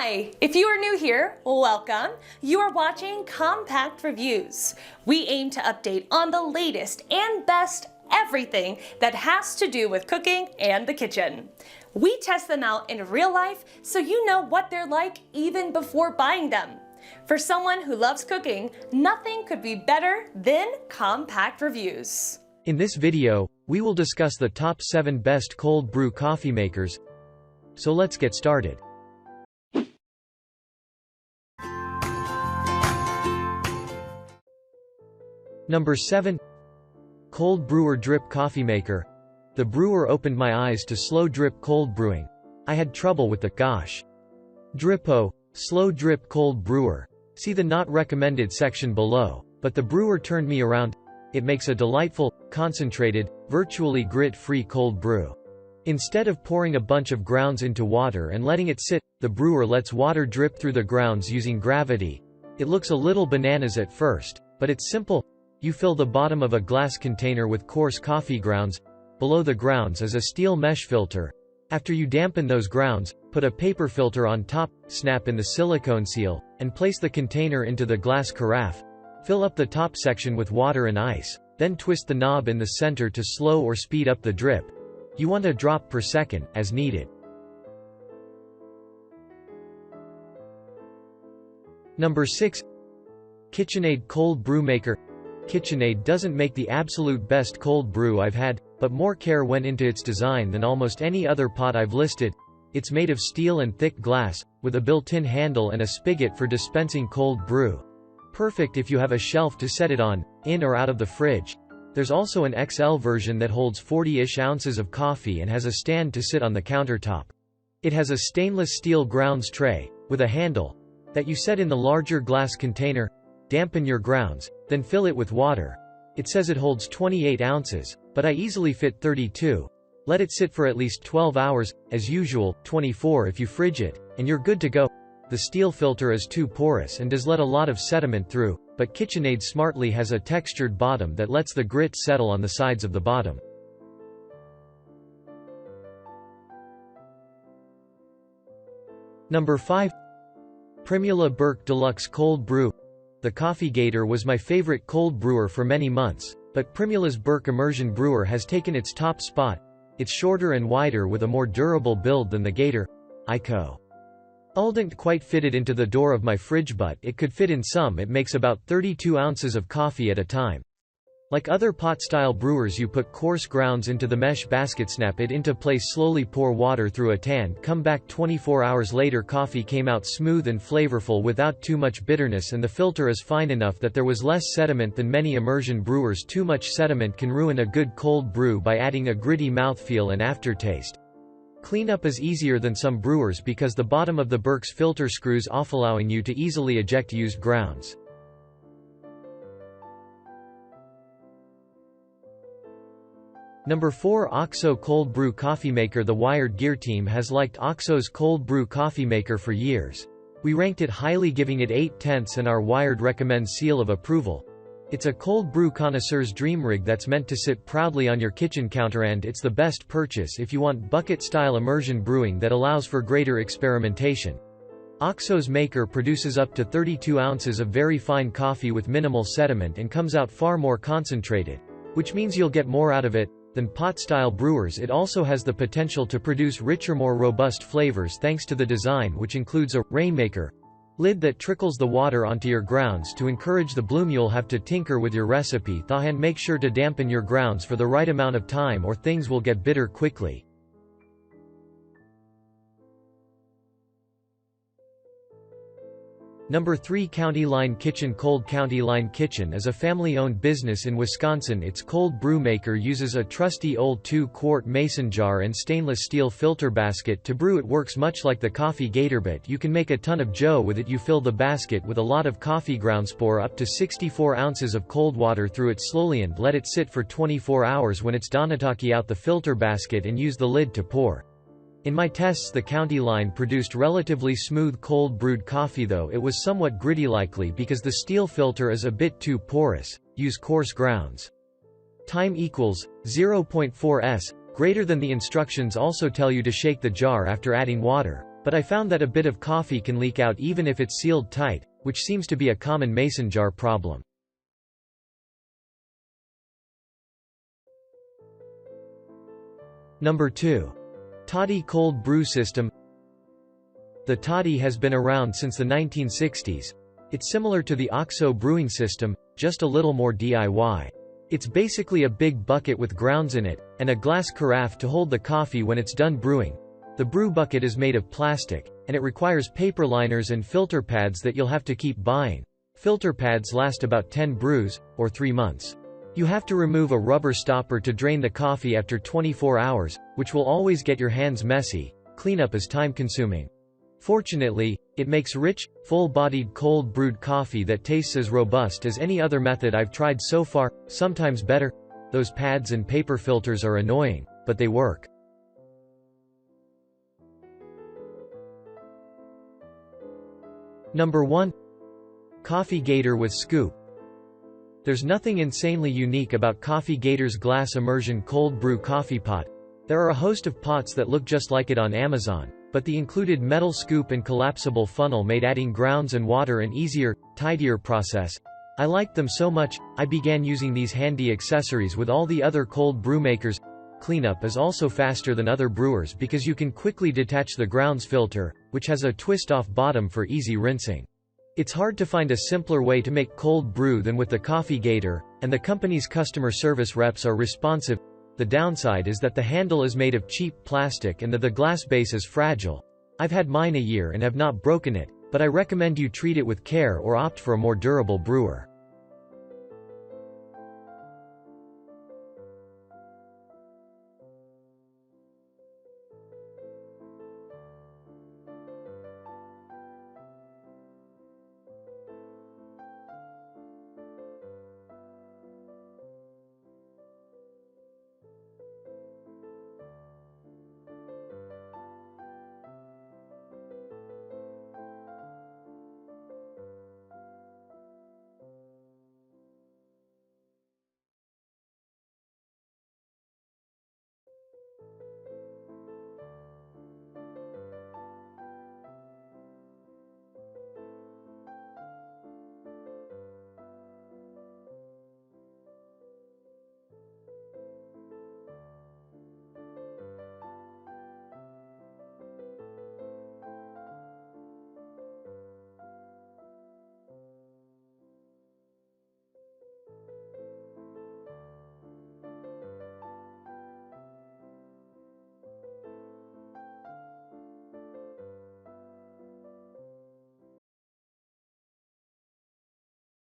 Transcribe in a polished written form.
Hi! If you are new here, welcome. You are watching Compact Reviews. We aim to update on the latest and best everything that has to do with cooking and the kitchen. We test them out in real life so you know what they're like even before buying them. For someone who loves cooking, nothing could be better than Compact Reviews. In this video, we will discuss the top 7 best cold brew coffee makers. So let's get started. Number 7. Cold Brewer Drip Coffee Maker. The Bruer opened my eyes to slow drip cold brewing. I had trouble with the Drippo, slow drip cold brewer. See the not recommended section below, but the Bruer turned me around. It makes a delightful, concentrated, virtually grit-free cold brew. Instead of pouring a bunch of grounds into water and letting it sit, the Bruer lets water drip through the grounds using gravity. It looks a little bananas at first, but it's simple. You fill the bottom of a glass container with coarse coffee grounds. Below the grounds is a steel mesh filter. After you dampen those grounds, put a paper filter on top, snap in the silicone seal, and place the container into the glass carafe. Fill up the top section with water and ice, then twist the knob in the center to slow or speed up the drip. You want a drop per second, as needed. Number 6. KitchenAid Cold Brew Maker. KitchenAid doesn't make the absolute best cold brew I've had, but more care went into its design than almost any other pot I've listed. It's made of steel and thick glass, with a built-in handle and a spigot for dispensing cold brew. Perfect if you have a shelf to set it on, in or out of the fridge. There's also an XL version that holds 40-ish ounces of coffee and has a stand to sit on the countertop. It has a stainless steel grounds tray, with a handle, that you set in the larger glass container. Dampen your grounds, then fill it with water. It says it holds 28 ounces, but I easily fit 32. Let it sit for at least 12 hours, as usual, 24 if you fridge it, and you're good to go. The steel filter is too porous and does let a lot of sediment through, but KitchenAid smartly has a textured bottom that lets the grit settle on the sides of the bottom. Number 5. Primula Burke Deluxe Cold Brew. The Coffee Gator was my favorite cold brewer for many months, but Primula's Burke Immersion Brewer has taken its top spot. It's shorter and wider with a more durable build than the Gator. Didn't quite fit it into the door of my fridge, but it could fit in some. It makes about 32 ounces of coffee at a time. Like other pot-style brewers, you put coarse grounds into the mesh basket, snap it into place, slowly pour water through a tan, come back 24 hours later. Coffee came out smooth and flavorful without too much bitterness, and the filter is fine enough that there was less sediment than many immersion brewers. Too much sediment can ruin a good cold brew by adding a gritty mouthfeel and aftertaste. Cleanup is easier than some brewers because the bottom of the Burke's filter screws off, allowing you to easily eject used grounds. Number 4. OXO Cold Brew Coffee Maker. The Wired Gear team has liked OXO's Cold Brew Coffee Maker for years. We ranked it highly, giving it 8/10, and our Wired recommends seal of approval. It's a cold brew connoisseur's dream rig that's meant to sit proudly on your kitchen counter, and it's the best purchase if you want bucket-style immersion brewing that allows for greater experimentation. OXO's maker produces up to 32 ounces of very fine coffee with minimal sediment and comes out far more concentrated, which means you'll get more out of it than pot-style brewers. It also has the potential to produce richer, more robust flavors thanks to the design, which includes a rainmaker lid that trickles the water onto your grounds to encourage the bloom. You'll have to tinker with your recipe, and make sure to dampen your grounds for the right amount of time or things will get bitter quickly. Number 3. County Line Kitchen. Cold County Line Kitchen is a family-owned business in Wisconsin. Its cold brew maker uses a trusty old 2-quart mason jar and stainless steel filter basket to brew. It works much like the Coffee Gator, but you can make a ton of joe with it. You fill the basket with a lot of coffee grounds, pour up to 64 ounces of cold water through it slowly and let it sit for 24 hours. When it's done, take out the filter basket and use the lid to pour. In my tests, the County Line produced relatively smooth cold brewed coffee, though it was somewhat gritty, likely because the steel filter is a bit too porous. Use coarse grounds. Time equals 0.4s, greater than the instructions also tell you to shake the jar after adding water, but I found that a bit of coffee can leak out even if it's sealed tight, which seems to be a common mason jar problem. Number 2. Toddy Cold Brew System. The Toddy has been around since the 1960s. It's similar to the OXO brewing system, just a little more DIY. It's basically a big bucket with grounds in it, and a glass carafe to hold the coffee when it's done brewing. The brew bucket is made of plastic, and it requires paper liners and filter pads that you'll have to keep buying. Filter pads last about 10 brews, or 3 months. You have to remove a rubber stopper to drain the coffee after 24 hours, which will always get your hands messy. Cleanup is time-consuming. Fortunately, it makes rich, full-bodied cold-brewed coffee that tastes as robust as any other method I've tried so far, sometimes better. Those pads and paper filters are annoying, but they work. Number 1. Coffee Gator with Scoop. There's nothing insanely unique about Coffee Gator's glass immersion cold brew coffee pot. There are a host of pots that look just like it on Amazon, but the included metal scoop and collapsible funnel made adding grounds and water an easier, tidier process. I liked them so much, I began using these handy accessories with all the other cold brew makers. Cleanup is also faster than other brewers because you can quickly detach the grounds filter, which has a twist-off bottom for easy rinsing. It's hard to find a simpler way to make cold brew than with the Coffee Gator, and the company's customer service reps are responsive. The downside is that the handle is made of cheap plastic and that the glass base is fragile. I've had mine a year and have not broken it, but I recommend you treat it with care or opt for a more durable brewer.